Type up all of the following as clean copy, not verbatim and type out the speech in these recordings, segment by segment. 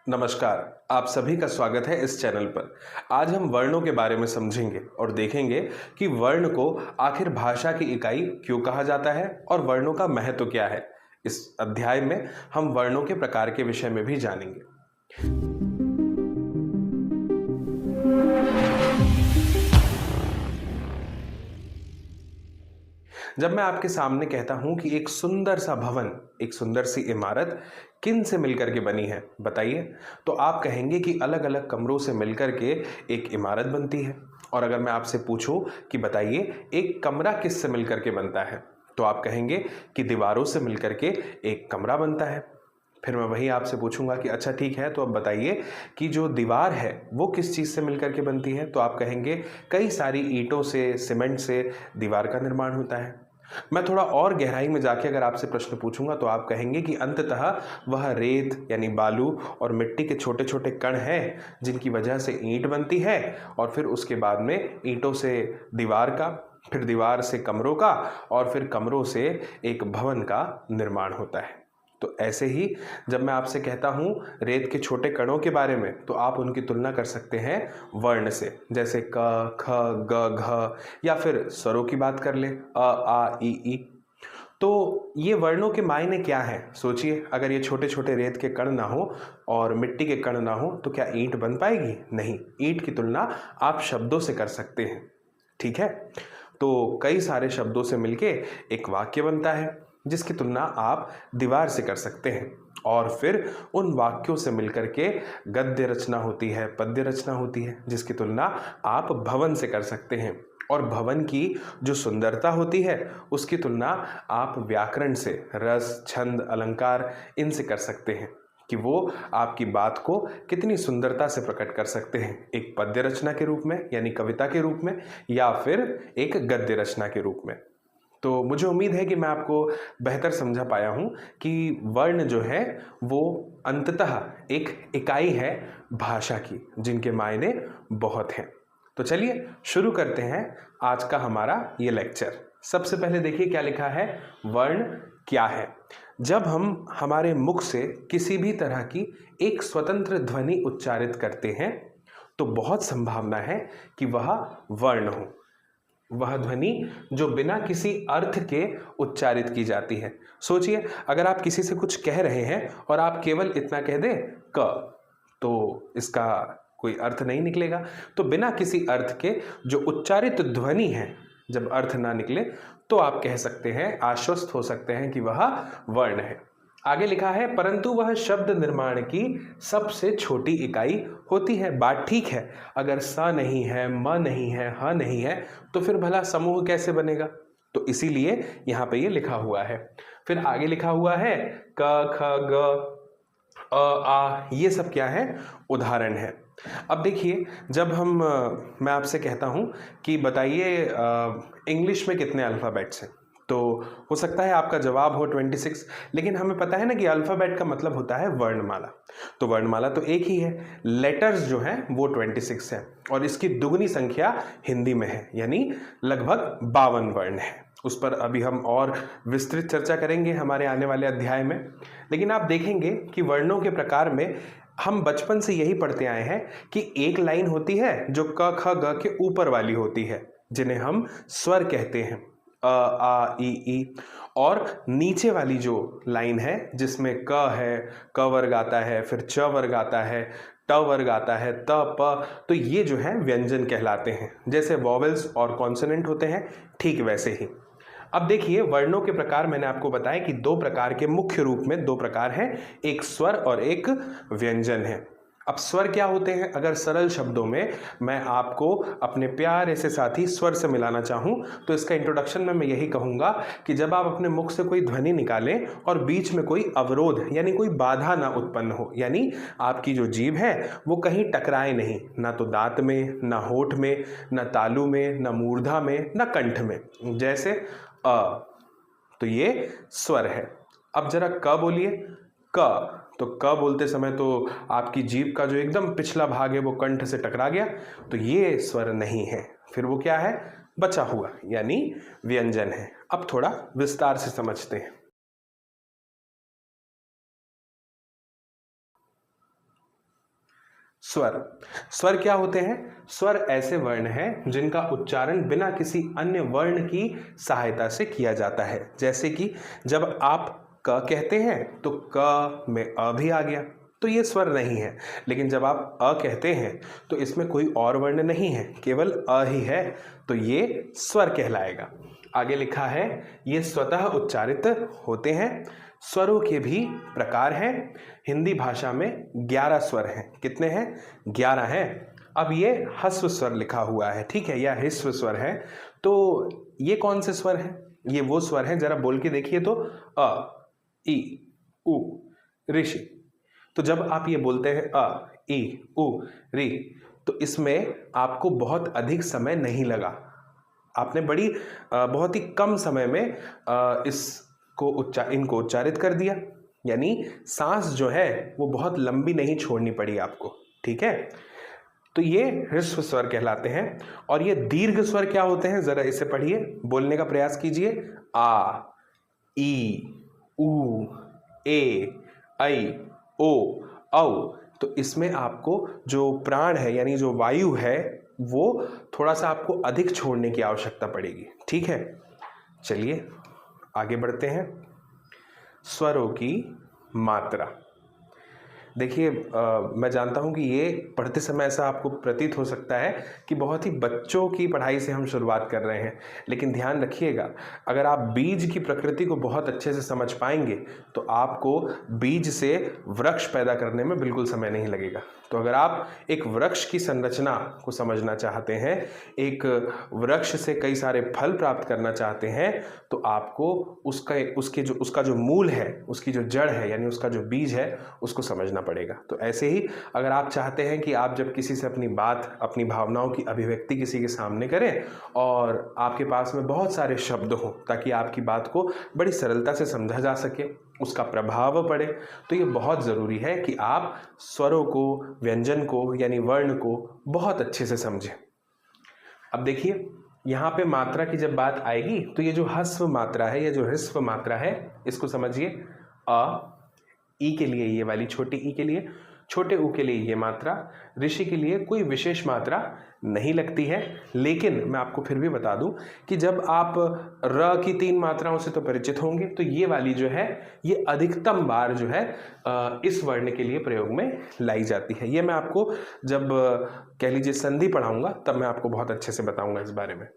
नमस्कार। आप सभी का स्वागत है इस चैनल पर। आज हम वर्णों के बारे में समझेंगे और देखेंगे कि वर्ण को आखिर भाषा की इकाई क्यों कहा जाता है और वर्णों का महत्व क्या है। इस अध्याय में हम वर्णों के प्रकार के विषय में भी जानेंगे। जब मैं आपके सामने कहता हूं कि एक सुंदर सा भवन, एक सुंदर सी इमारत किन से मिलकर के बनी है बताइए, तो आप कहेंगे कि अलग अलग कमरों से मिलकर के एक इमारत बनती है। और अगर मैं आपसे पूछूं कि बताइए एक कमरा किस से मिलकर के बनता है, तो आप कहेंगे कि दीवारों से मिलकर के एक कमरा बनता है। फिर मैं वही आपसे पूछूंगा कि अच्छा ठीक है, तो अब बताइए कि जो दीवार है वो किस चीज़ से मिलकर के बनती है, तो आप कहेंगे कई सारी ईंटों से, सीमेंट से दीवार का निर्माण होता है। मैं थोड़ा और गहराई में जाके अगर आपसे प्रश्न पूछूंगा तो आप कहेंगे कि अंततः वह रेत यानी बालू और मिट्टी के छोटे छोटे कण हैं जिनकी वजह से ईंट बनती है, और फिर उसके बाद में ईंटों से दीवार का, फिर दीवार से कमरों का, और फिर कमरों से एक भवन का निर्माण होता है। तो ऐसे ही जब मैं आपसे कहता हूं रेत के छोटे कणों के बारे में, तो आप उनकी तुलना कर सकते हैं वर्ण से, जैसे क, ख, ग, घ, या फिर स्वरों की बात कर ले, अ, आ, ई। तो ये वर्णों के मायने क्या हैं? सोचिए, अगर ये छोटे छोटे रेत के कण ना हो और मिट्टी के कण ना हो तो क्या ईंट बन पाएगी? नहीं। ईंट की तुलना आप शब्दों से कर सकते हैं, ठीक है। तो कई सारे शब्दों से मिलके एक वाक्य बनता है जिसकी तुलना आप दीवार से कर सकते हैं, और फिर उन वाक्यों से मिलकर के गद्य रचना होती है, पद्य रचना होती है, जिसकी तुलना आप भवन से कर सकते हैं। और भवन की जो सुंदरता होती है उसकी तुलना आप व्याकरण से, रस, छंद, अलंकार, इनसे कर सकते हैं कि वो आपकी बात को कितनी सुंदरता से प्रकट कर सकते हैं, एक पद्य रचना के रूप में यानी कविता के रूप में, या फिर एक गद्य रचना के रूप में। तो मुझे उम्मीद है कि मैं आपको बेहतर समझा पाया हूं कि वर्ण जो है वो अंततः एक इकाई है भाषा की, जिनके मायने बहुत हैं। तो चलिए शुरू करते हैं आज का हमारा ये लेक्चर। सबसे पहले देखिए क्या लिखा है, वर्ण क्या है। जब हम हमारे मुख से किसी भी तरह की एक स्वतंत्र ध्वनि उच्चारित करते हैं तो बहुत संभावना है कि वह वर्ण हो। वह ध्वनि जो बिना किसी अर्थ के उच्चारित की जाती है। सोचिए, अगर आप किसी से कुछ कह रहे हैं और आप केवल इतना कह दें क, तो इसका कोई अर्थ नहीं निकलेगा। तो बिना किसी अर्थ के जो उच्चारित ध्वनि है, जब अर्थ ना निकले तो आप कह सकते हैं, आश्वस्त हो सकते हैं कि वह वर्ण है। आगे लिखा है, परंतु वह शब्द निर्माण की सबसे छोटी इकाई होती है। बात ठीक है, अगर स नहीं है, म नहीं है, ह नहीं है, तो फिर भला समूह कैसे बनेगा? तो इसीलिए यहाँ पे ये लिखा हुआ है। फिर आगे लिखा हुआ है क, ख, ग, आ, ये सब क्या है? उदाहरण है। अब देखिए, जब मैं आपसे कहता हूं कि बताइए इंग्लिश में कितने अल्फ़ाबेट्स हैं, तो हो सकता है आपका जवाब हो 26, लेकिन हमें पता है ना कि अल्फ़ाबेट का मतलब होता है वर्णमाला। तो वर्णमाला तो एक ही है, लेटर्स जो हैं वो 26 है, और इसकी दुगनी संख्या हिंदी में है, यानी लगभग 52 वर्ण है। उस पर अभी हम और विस्तृत चर्चा करेंगे हमारे आने वाले अध्याय में। लेकिन आप देखेंगे कि वर्णों के प्रकार में हम बचपन से यही पढ़ते आए हैं कि एक लाइन होती है जो क, ख, ग के ऊपर वाली होती है, जिन्हें हम स्वर कहते हैं, अ, आ, ई। और नीचे वाली जो लाइन है जिसमें क है, क वर्ग आता है, फिर च वर्ग आता है, ट वर्ग आता है, त, प, तो ये जो है व्यंजन कहलाते हैं। जैसे वॉवेल्स और कॉन्सोनेंट होते हैं, ठीक वैसे ही। अब देखिए, वर्णों के प्रकार मैंने आपको बताया कि दो प्रकार के, मुख्य रूप में दो प्रकार हैं, एक स्वर और एक व्यंजन है। अब स्वर क्या होते हैं? अगर सरल शब्दों में मैं आपको अपने प्यारे से साथी स्वर से मिलाना चाहूं तो इसका इंट्रोडक्शन में मैं यही कहूंगा कि जब आप अपने मुख से कोई ध्वनि निकालें और बीच में कोई अवरोध यानी कोई बाधा ना उत्पन्न हो, यानी आपकी जो जीभ है वो कहीं टकराए नहीं, ना तो दांत में, ना होठ में, ना तालू में, ना मूर्धा में, ना कंठ में, जैसे अ, तो ये स्वर है। अब जरा क बोलिए, क। तो क बोलते समय तो आपकी जीभ का जो एकदम पिछला भाग है वो कंठ से टकरा गया, तो ये स्वर नहीं है, फिर वो क्या है? बचा हुआ, यानी व्यंजन है। अब थोड़ा विस्तार से समझते हैं। स्वर। स्वर क्या होते हैं? स्वर ऐसे वर्ण हैं जिनका उच्चारण बिना किसी अन्य वर्ण की सहायता से किया जाता है। जैसे कि जब आप क कहते हैं तो क में अ भी आ गया, तो ये स्वर नहीं है। लेकिन जब आप अ कहते हैं तो इसमें कोई और वर्ण नहीं है, केवल अ ही है, तो ये स्वर कहलाएगा। आगे लिखा है ये स्वतः उच्चारित होते हैं। स्वरों के भी प्रकार हैं। हिंदी भाषा में 11 स्वर हैं। कितने हैं? 11 हैं। अब ये ह्रस्व स्वर लिखा हुआ है, ठीक है, या ह्रस्व स्वर है। तो ये कौन से स्वर हैं? ये वो स्वर हैं, जरा बोल के देखिए तो। अ, ई, उ, ऋषि। तो जब आप ये बोलते हैं अ, ई, उ, री, तो इसमें आपको बहुत अधिक समय नहीं लगा। आपने बहुत ही कम समय में इनको उच्चारित कर दिया। यानी सांस जो है वो बहुत लंबी नहीं छोड़नी पड़ी आपको, ठीक है। तो ये ह्रस्व स्वर कहलाते हैं। और ये दीर्घ स्वर क्या होते हैं? जरा इसे पढ़िए, बोलने का प्रयास कीजिए। आ, ई, उ, ए, ऐ, ओ, औ। तो इसमें आपको जो प्राण है यानी जो वायु है वो थोड़ा सा आपको अधिक छोड़ने की आवश्यकता पड़ेगी, ठीक है। चलिए आगे बढ़ते हैं। स्वरों की मात्रा। देखिए, मैं जानता हूं कि ये पढ़ते समय ऐसा आपको प्रतीत हो सकता है कि बहुत ही बच्चों की पढ़ाई से हम शुरुआत कर रहे हैं, लेकिन ध्यान रखिएगा, अगर आप बीज की प्रकृति को बहुत अच्छे से समझ पाएंगे तो आपको बीज से वृक्ष पैदा करने में बिल्कुल समय नहीं लगेगा। तो अगर आप एक वृक्ष की संरचना को समझना चाहते हैं, एक वृक्ष से कई सारे फल प्राप्त करना चाहते हैं, तो आपको उसका जो मूल है, उसकी जो जड़ है, यानी उसका जो बीज है, उसको समझना पड़ेगा। तो ऐसे ही अगर आप चाहते हैं कि आप जब किसी से अपनी बात, अपनी भावनाओं की अभिव्यक्ति किसी के सामने करें और आपके पास में बहुत सारे शब्द हों ताकि आपकी बात को बड़ी सरलता से समझा जा सके, उसका प्रभाव पड़े, तो ये बहुत ज़रूरी है कि आप स्वरों को, व्यंजन को यानी वर्ण को बहुत अच्छे से समझें। अब देखिए, यहाँ पे मात्रा की जब बात आएगी तो ये जो ह्रस्व मात्रा है, ये जो ह्रस्व मात्रा है, इसको समझिए। अ, ई के लिए ये वाली छोटी ई के लिए, छोटे ऊ के लिए ये मात्रा, ऋषि के लिए कोई विशेष मात्रा नहीं लगती है। लेकिन मैं आपको फिर भी बता दूं कि जब आप र की 3 मात्राओं से तो परिचित होंगे, तो ये वाली जो है ये अधिकतम बार जो है इस वर्ण के लिए प्रयोग में लाई जाती है। ये मैं आपको जब कह लीजिए संधि पढ़ाऊंगा तब मैं आपको बहुत अच्छे से बताऊंगा इस बारे में।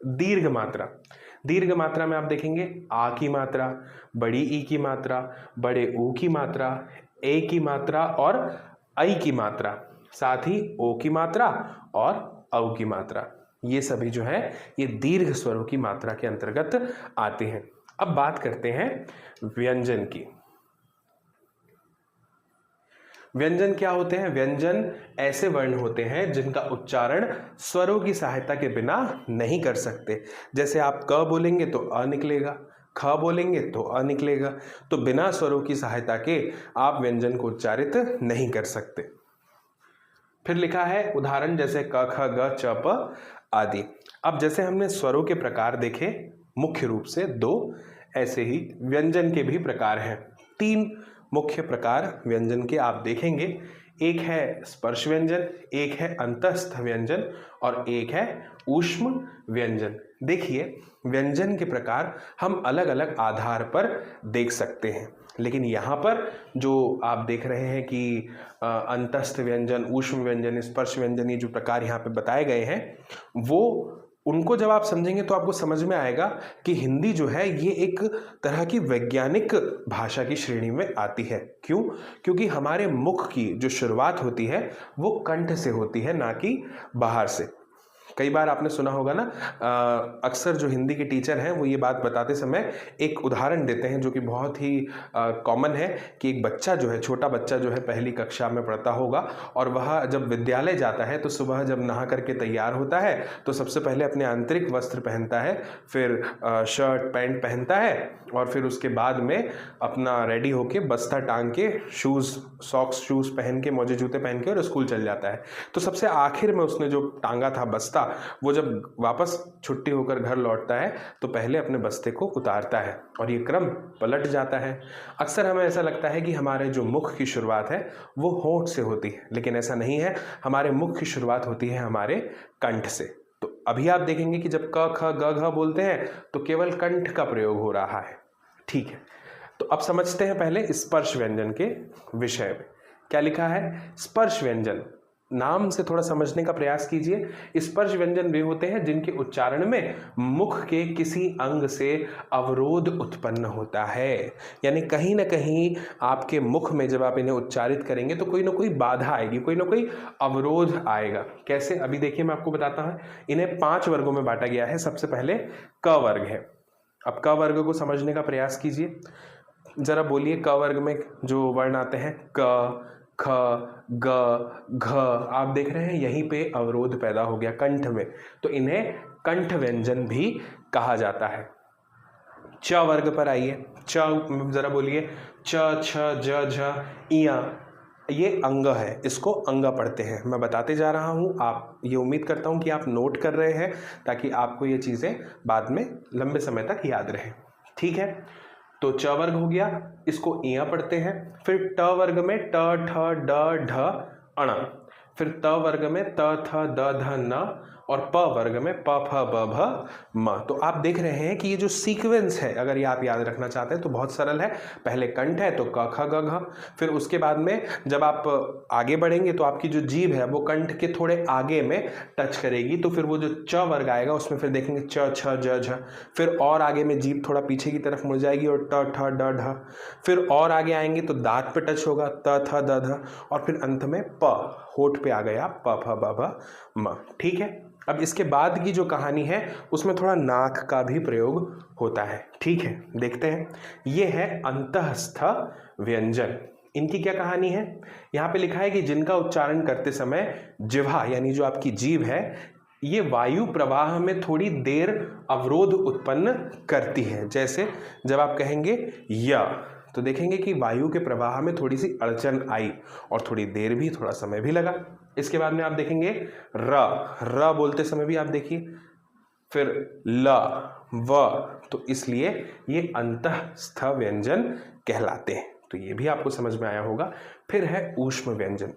दीर्घ मात्रा। दीर्घ मात्रा में आप देखेंगे आ की मात्रा, बड़ी ई की मात्रा, बड़े ऊ की मात्रा, ए की मात्रा और ऐ की मात्रा, साथ ही ओ की मात्रा और औ की मात्रा, ये सभी जो है ये दीर्घ स्वरों की मात्रा के अंतर्गत आते हैं। अब बात करते हैं व्यंजन की। व्यंजन क्या होते हैं? व्यंजन ऐसे वर्ण होते हैं जिनका उच्चारण स्वरों की सहायता के बिना नहीं कर सकते। जैसे आप क बोलेंगे तो अ निकलेगा, ख बोलेंगे तो अ निकलेगा, तो बिना स्वरों की सहायता के आप व्यंजन को उच्चारित नहीं कर सकते। फिर लिखा है उदाहरण जैसे क, ख, ग, च, प आदि। अब जैसे हमने स्वरों के प्रकार देखे मुख्य रूप से 2, ऐसे ही व्यंजन के भी प्रकार हैं। 3 मुख्य प्रकार व्यंजन के आप देखेंगे। एक है स्पर्श व्यंजन, एक है अंतस्थ व्यंजन और एक है ऊष्म व्यंजन। देखिए, व्यंजन के प्रकार हम अलग अलग आधार पर देख सकते हैं, लेकिन यहाँ पर जो आप देख रहे हैं कि अंतस्थ व्यंजन, ऊष्म व्यंजन, स्पर्श व्यंजन, ये जो प्रकार यहाँ पे बताए गए हैं, वो उनको जब आप समझेंगे तो आपको समझ में आएगा कि हिंदी जो है ये एक तरह की वैज्ञानिक भाषा की श्रेणी में आती है। क्यों? क्योंकि हमारे मुख की जो शुरुआत होती है वो कंठ से होती है, ना कि बाहर से। कई बार आपने सुना होगा ना, अक्सर जो हिंदी के टीचर हैं वो ये बात बताते समय एक उदाहरण देते हैं जो कि बहुत ही कॉमन है कि एक बच्चा जो है, छोटा बच्चा जो है, पहली कक्षा में पढ़ता होगा और वह जब विद्यालय जाता है तो सुबह जब नहा करके तैयार होता है तो सबसे पहले अपने आंतरिक वस्त्र पहनता है, फिर शर्ट पैंट पहनता है और फिर उसके बाद में अपना रेडी होके बस्ता टांग के शूज़ पहन के, मोजे जूते पहन के और स्कूल चल जाता है। तो सबसे आखिर में उसने जो टांगा था बस्ता, वो जब वापस छुट्टी होकर घर लौटता है तो पहले अपने बस्ते को उतारता है और ये क्रम पलट जाता है। अक्सर हमें ऐसा लगता है कि हमारे जो मुख की शुरुआत है वो होंठ से होती है, लेकिन ऐसा नहीं है। हमारे मुख की शुरुआत होती है हमारे कंठ से। तो अभी आप देखेंगे कि जब क ख ग घ बोलते हैं तो केवल कंठ का प्रयोग हो रहा है। ठीक है, तो अब समझते हैं पहले स्पर्श व्यंजन के विषय में। क्या लिखा है? स्पर्श व्यंजन। नाम से थोड़ा समझने का प्रयास कीजिए। स्पर्श व्यंजन वे होते हैं जिनके उच्चारण में मुख के किसी अंग से अवरोध उत्पन्न होता है, यानी कहीं ना कहीं आपके मुख में जब आप इन्हें उच्चारित करेंगे तो कोई ना कोई बाधा आएगी, कोई ना कोई अवरोध आएगा। कैसे? अभी देखिए मैं आपको बताता हूं। इन्हें 5 वर्गों में बांटा गया है। सबसे पहले क वर्ग है। अब क वर्ग को समझने का प्रयास कीजिए। जरा बोलिए, क वर्ग में जो वर्ण आते हैं क, ख, ग, घ, आप देख रहे हैं यहीं पे अवरोध पैदा हो गया कंठ में, तो इन्हें कंठ व्यंजन भी कहा जाता है। च वर्ग पर आइए। च जरा बोलिए, च, छ, ज, झ, इया, ये अंग है, इसको अंगा पढ़ते हैं। मैं बताते जा रहा हूँ, आप ये उम्मीद करता हूँ कि आप नोट कर रहे हैं ताकि आपको ये चीज़ें बाद में लंबे समय तक याद रहें। ठीक है, तो च वर्ग हो गया, इसको इया पढ़ते हैं। फिर ट वर्ग में ट, ठ, ड, ढ, अण। फिर त वर्ग में त, थ, द, ध, न। और प वर्ग में प, फ, ब, भ, म। तो आप देख रहे हैं कि ये जो सीक्वेंस है, अगर ये आप याद रखना चाहते हैं तो बहुत सरल है। पहले कंठ है तो क, ख, ग, घ। फिर उसके बाद में जब आप आगे बढ़ेंगे तो आपकी जो जीभ है वो कंठ के थोड़े आगे में टच करेगी, तो फिर वो जो च वर्ग आएगा उसमें फिर देखेंगे च, छ, ज, झ। फिर और आगे में जीभ थोड़ा पीछे की तरफ मुड़ जाएगी और ट, ठ, ड, ढ। फिर और आगे आएंगे तो दांत पे टच होगा त, थ, द, ध। और फिर अंत में प, होठ पे आ गया प, फ, ब, भ, म। ठीक है, अब इसके बाद की जो कहानी है उसमें थोड़ा नाक का भी प्रयोग होता है। ठीक है, देखते हैं। ये है अंतःस्थ व्यंजन। इनकी क्या कहानी है? यहाँ पे लिखा है कि जिनका उच्चारण करते समय जिह्वा यानी जो आपकी जीभ है ये वायु प्रवाह में थोड़ी देर अवरोध उत्पन्न करती है। जैसे जब आप कहेंगे य, तो देखेंगे कि वायु के प्रवाह में थोड़ी सी अड़चन आई और थोड़ी देर भी, थोड़ा समय भी लगा। इसके बाद में आप देखेंगे र बोलते समय भी आप देखिए, फिर ल, व, तो इसलिए ये अंतःस्थ व्यंजन कहलाते हैं। तो ये भी आपको समझ में आया होगा। फिर है ऊष्म व्यंजन।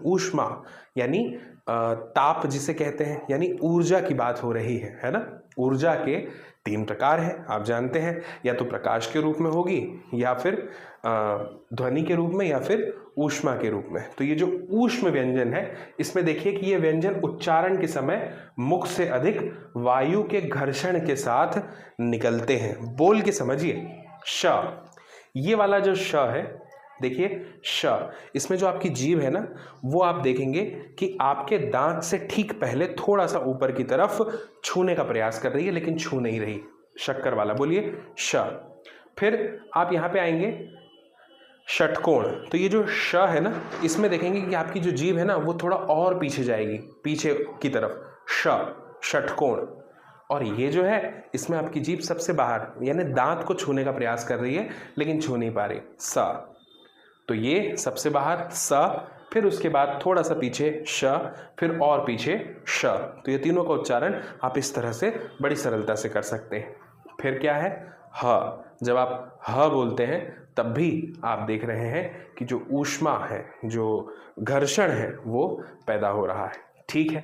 ऊष्मा यानी ताप जिसे कहते हैं, यानी ऊर्जा की बात हो रही है ना। ऊर्जा के 3 प्रकार हैं, आप जानते हैं, या तो प्रकाश के रूप में होगी, या फिर ध्वनि के रूप में, या फिर ऊष्मा के रूप में। तो ये जो ऊष्म व्यंजन है इसमें देखिए कि ये व्यंजन उच्चारण के समय मुख से अधिक वायु के घर्षण के साथ निकलते हैं। बोल के समझिए। श, ये वाला जो श है, देखिए श, इसमें जो आपकी जीभ है ना वो आप देखेंगे कि आपके दांत से ठीक पहले थोड़ा सा ऊपर की तरफ छूने का प्रयास कर रही है, लेकिन छू नहीं रही। शक्कर वाला बोलिए श। फिर आप यहाँ पे आएंगे षटकोण। तो ये जो श है ना इसमें देखेंगे कि आपकी जो जीभ है ना वो थोड़ा और पीछे जाएगी, पीछे की तरफ। श, षटकोण। और ये जो है इसमें आपकी जीभ सबसे बाहर यानी दांत को छूने का प्रयास कर रही है लेकिन छू नहीं पा रही। स, तो ये सबसे बाहर स, फिर उसके बाद थोड़ा सा पीछे श, फिर और पीछे श। तो ये तीनों का उच्चारण आप इस तरह से बड़ी सरलता से कर सकते हैं। फिर क्या है? ह। जब आप ह बोलते हैं तब भी आप देख रहे हैं कि जो ऊष्मा है, जो घर्षण है वो पैदा हो रहा है। ठीक है,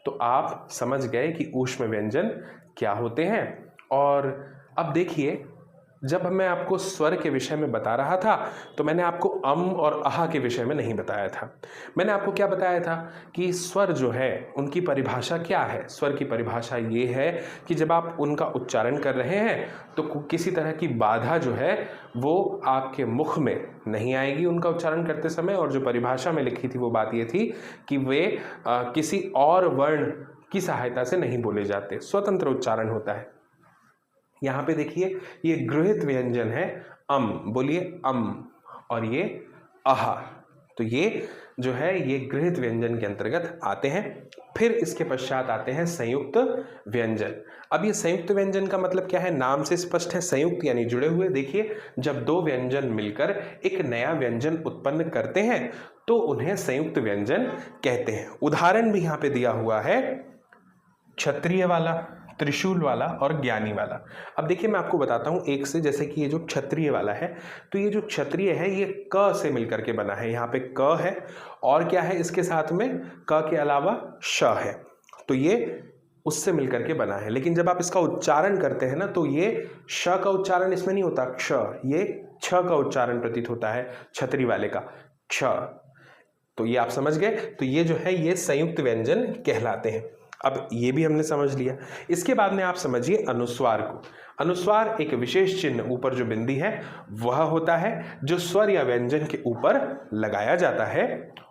तो आप समझ गए कि ऊष्म व्यंजन क्या होते हैं। और अब देखिए, जब मैं आपको स्वर के विषय में बता रहा था तो मैंने आपको अम और अह के विषय में नहीं बताया था। मैंने आपको क्या बताया था कि स्वर जो है उनकी परिभाषा क्या है। स्वर की परिभाषा ये है कि जब आप उनका उच्चारण कर रहे हैं तो किसी तरह की बाधा जो है वो आपके मुख में नहीं आएगी उनका उच्चारण करते समय। और जो परिभाषा में लिखी थी वो बात ये थी कि वे किसी और वर्ण की सहायता से नहीं बोले जाते, स्वतंत्र उच्चारण होता है। यहाँ पे देखिए ये गृहीत व्यंजन है अम, बोलिए अम, और ये अह। तो ये जो है ये गृहीत व्यंजन के अंतर्गत आते हैं। फिर इसके पश्चात आते हैं संयुक्त व्यंजन। अब ये संयुक्त व्यंजन का मतलब क्या है? नाम से स्पष्ट है, संयुक्त यानी जुड़े हुए। देखिए जब 2 व्यंजन मिलकर एक नया व्यंजन उत्पन्न करते हैं तो उन्हें संयुक्त व्यंजन कहते हैं। उदाहरण भी यहाँ पे दिया हुआ है, क्षत्रिय वाला, त्रिशूल वाला और ज्ञानी वाला। अब देखिए मैं आपको बताता हूँ एक से, जैसे कि ये जो क्षत्रिय वाला है, तो ये जो क्षत्रिय है ये क से मिलकर के बना है। यहाँ पे क है और क्या है इसके साथ में, क के अलावा श है, तो ये उससे मिलकर के बना है। लेकिन जब आप इसका उच्चारण करते हैं ना, तो ये श का उच्चारण इसमें नहीं होता, क्ष, ये छ का उच्चारण प्रतीत होता है क्षत्रिय वाले का, क्ष। तो ये आप समझ गए, तो ये जो है ये संयुक्त व्यंजन कहलाते हैं। अब ये भी हमने समझ लिया। इसके बाद में आप समझिए अनुस्वार को। अनुस्वार एक विशेष चिन्ह, ऊपर जो बिंदी है वह होता है जो स्वर या व्यंजन के ऊपर लगाया जाता है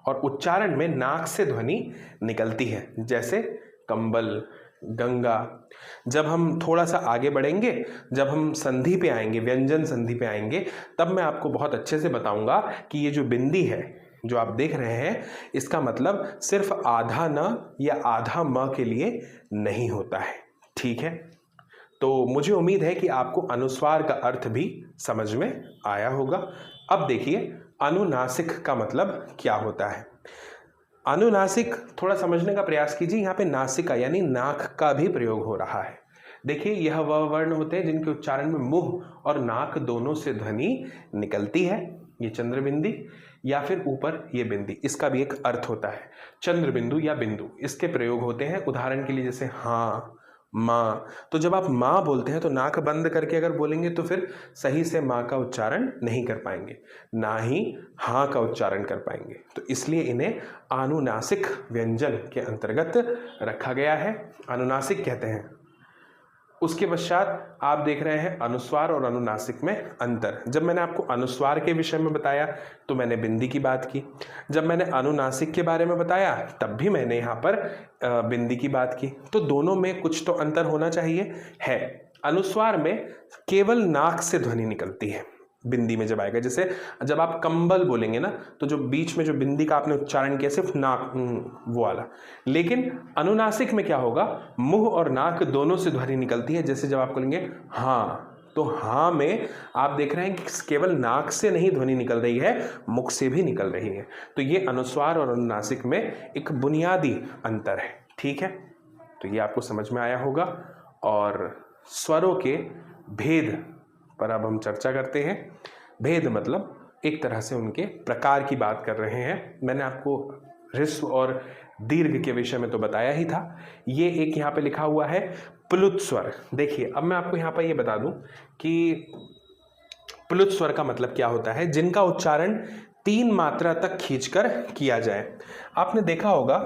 और उच्चारण में नाक से ध्वनि निकलती है, जैसे कंबल, गंगा। जब हम थोड़ा सा आगे बढ़ेंगे, जब हम संधि पे आएंगे, व्यंजन संधि पे आएंगे, तब मैं आपको बहुत अच्छे से बताऊंगा कि ये जो बिंदी है जो आप देख रहे हैं, इसका मतलब सिर्फ आधा न या आधा म के लिए नहीं होता है। ठीक है, तो मुझे उम्मीद है कि आपको अनुस्वार का अर्थ भी समझ में आया होगा। अब देखिए अनुनासिक का मतलब क्या होता है। अनुनासिक थोड़ा समझने का प्रयास कीजिए। यहाँ पे नासिका यानी नाक का भी प्रयोग हो रहा है। देखिए यह वह वर्ण होते हैं जिनके उच्चारण में मुंह और नाक दोनों से ध्वनि निकलती है। ये चंद्र बिंदी या फिर ऊपर ये बिंदी, इसका भी एक अर्थ होता है। चंद्र बिंदु या बिंदु, इसके प्रयोग होते हैं उदाहरण के लिए जैसे हाँ, माँ। तो जब आप माँ बोलते हैं तो नाक बंद करके अगर बोलेंगे तो फिर सही से माँ का उच्चारण नहीं कर पाएंगे, ना ही हाँ का उच्चारण कर पाएंगे। तो इसलिए इन्हें अनुनासिक व्यंजन के अंतर्गत रखा गया है, अनुनासिक कहते हैं। उसके पश्चात आप देख रहे हैं अनुस्वार और अनुनासिक में अंतर। जब मैंने आपको अनुस्वार के विषय में बताया तो मैंने बिंदी की बात की, जब मैंने अनुनासिक के बारे में बताया तब भी मैंने यहाँ पर बिंदी की बात की। तो दोनों में कुछ तो अंतर होना चाहिए, है। अनुस्वार में केवल नाक से ध्वनि निकलती है, बिंदी में जब आएगा, जैसे जब आप कंबल बोलेंगे ना, तो जो बीच में जो बिंदी का आपने उच्चारण किया सिर्फ नाक वो वाला। लेकिन अनुनासिक में क्या होगा, मुंह और नाक दोनों से ध्वनि निकलती है। जैसे जब आप बोलेंगे हाँ, तो हाँ में आप देख रहे हैं कि केवल नाक से नहीं ध्वनि निकल रही है, मुख से भी निकल रही है। तो ये अनुस्वार और अनुनासिक में एक बुनियादी अंतर है। ठीक है, तो ये आपको समझ में आया होगा। और स्वरों के भेद पर अब हम चर्चा करते हैं। भेद मतलब एक तरह से उनके प्रकार की बात कर रहे हैं। मैंने आपको ह्रस्व और दीर्घ के विषय में तो बताया ही था। ये एक यहाँ पे लिखा हुआ है प्लुत स्वर। देखिए अब मैं आपको यहाँ पर ये बता दूं कि प्लुत स्वर का मतलब क्या होता है, जिनका उच्चारण 3 मात्रा तक खींचकर किया जाए। आपने देखा होगा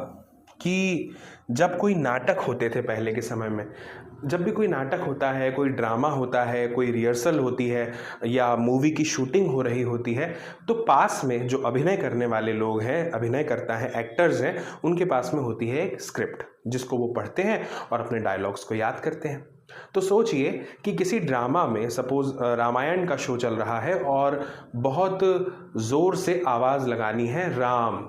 कि जब कोई नाटक होते थे पहले के समय में, जब भी कोई नाटक होता है, कोई ड्रामा होता है, कोई रिहर्सल होती है या मूवी की शूटिंग हो रही होती है, तो पास में जो अभिनय करने वाले लोग हैं, अभिनयकर्ता हैं, एक्टर्स हैं, उनके पास में होती है एक स्क्रिप्ट जिसको वो पढ़ते हैं और अपने डायलॉग्स को याद करते हैं। तो सोचिए कि किसी ड्रामा में सपोज रामायण का शो चल रहा है और बहुत ज़ोर से आवाज़ लगानी है राम,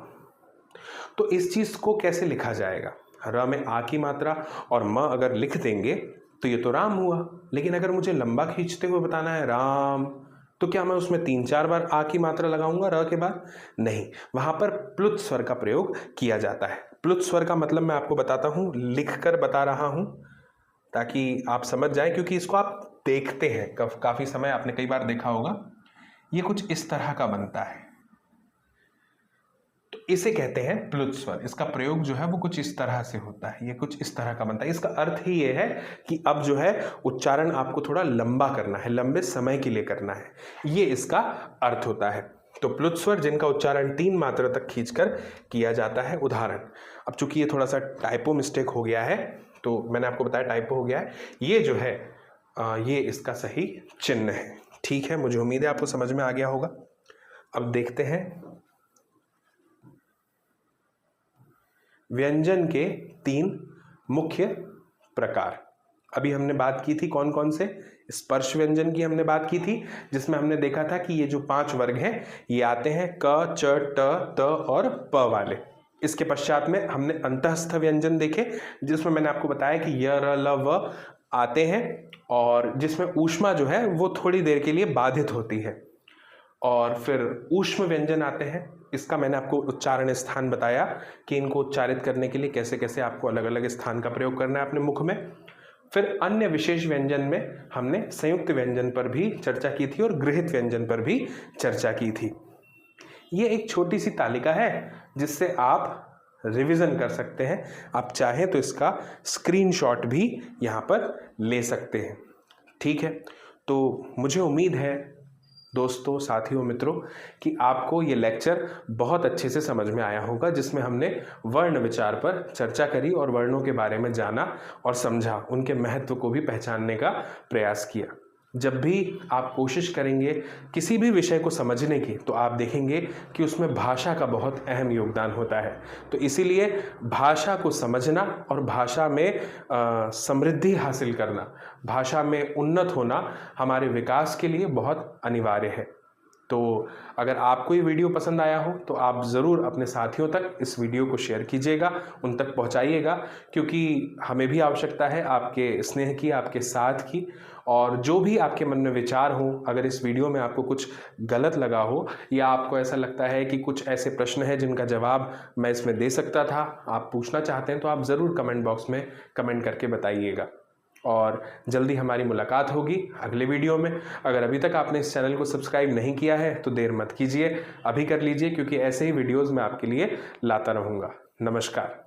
तो इस चीज़ को कैसे लिखा जाएगा। र में आ की मात्रा और म अगर लिख देंगे तो ये तो राम हुआ। लेकिन अगर मुझे लंबा खींचते हुए बताना है राम, तो क्या मैं उसमें 3-4 बार आ की मात्रा लगाऊंगा र के बाद? नहीं, वहां पर प्लुत स्वर का प्रयोग किया जाता है। प्लुत स्वर का मतलब मैं आपको बताता हूं, लिख कर बता रहा हूं ताकि आप समझ जाएं, क्योंकि इसको आप देखते हैं काफ़ी समय, आपने कई बार देखा होगा। ये कुछ इस तरह का बनता है, तो इसे कहते हैं प्लुत स्वर। इसका प्रयोग जो है वो कुछ इस तरह से होता है, ये कुछ इस तरह का बनता है। इसका अर्थ ही ये है कि अब जो है उच्चारण आपको थोड़ा लंबा करना है, लंबे समय के लिए करना है, ये इसका अर्थ होता है। तो प्लुत स्वर जिनका उच्चारण 3 मात्रा तक खींचकर किया जाता है। उदाहरण, अब चूंकि ये थोड़ा सा टाइपो मिस्टेक हो गया है, तो मैंने आपको बताया टाइपो हो गया है, ये जो है ये इसका सही चिन्ह है। ठीक है, मुझे उम्मीद है आपको समझ में आ गया होगा। अब देखते हैं व्यंजन के 3 मुख्य प्रकार। अभी हमने बात की थी कौन कौन से, स्पर्श व्यंजन की हमने बात की थी, जिसमें हमने देखा था कि ये जो 5 वर्ग हैं ये आते हैं क, च, ट, त और प वाले। इसके पश्चात में हमने अंतःस्थ व्यंजन देखे, जिसमें मैंने आपको बताया कि य, र, ल, व आते हैं और जिसमें ऊष्मा जो है वो थोड़ी देर के लिए बाधित होती है। और फिर ऊष्म व्यंजन आते हैं, इसका मैंने आपको उच्चारण स्थान बताया कि इनको उच्चारित करने के लिए कैसे कैसे आपको अलग अलग स्थान का प्रयोग करना है अपने मुख में। फिर अन्य विशेष व्यंजन में हमने संयुक्त व्यंजन पर भी चर्चा की थी और गृहीत व्यंजन पर भी चर्चा की थी। ये एक छोटी सी तालिका है जिससे आप रिवीजन कर सकते हैं। आप चाहें तो इसका स्क्रीनशॉट भी यहाँ पर ले सकते हैं। ठीक है, तो मुझे उम्मीद है दोस्तों, साथियों, मित्रों कि आपको ये लेक्चर बहुत अच्छे से समझ में आया होगा, जिसमें हमने वर्ण विचार पर चर्चा करी और वर्णों के बारे में जाना और समझा, उनके महत्व को भी पहचानने का प्रयास किया। जब भी आप कोशिश करेंगे किसी भी विषय को समझने की, तो आप देखेंगे कि उसमें भाषा का बहुत अहम योगदान होता है। तो इसीलिए भाषा को समझना और भाषा में समृद्धि हासिल करना, भाषा में उन्नत होना हमारे विकास के लिए बहुत अनिवार्य है। तो अगर आपको ये वीडियो पसंद आया हो तो आप ज़रूर अपने साथियों तक इस वीडियो को शेयर कीजिएगा, उन तक पहुंचाइएगा, क्योंकि हमें भी आवश्यकता है आपके स्नेह की, आपके साथ की। और जो भी आपके मन में विचार हो, अगर इस वीडियो में आपको कुछ गलत लगा हो या आपको ऐसा लगता है कि कुछ ऐसे प्रश्न हैं जिनका जवाब मैं इसमें दे सकता था, आप पूछना चाहते हैं, तो आप ज़रूर कमेंट बॉक्स में कमेंट करके बताइएगा। और जल्दी हमारी मुलाकात होगी अगले वीडियो में। अगर अभी तक आपने इस चैनल को सब्सक्राइब नहीं किया है तो देर मत कीजिए, अभी कर लीजिए, क्योंकि ऐसे ही वीडियोज़ मैं आपके लिए लाता रहूँगा। नमस्कार।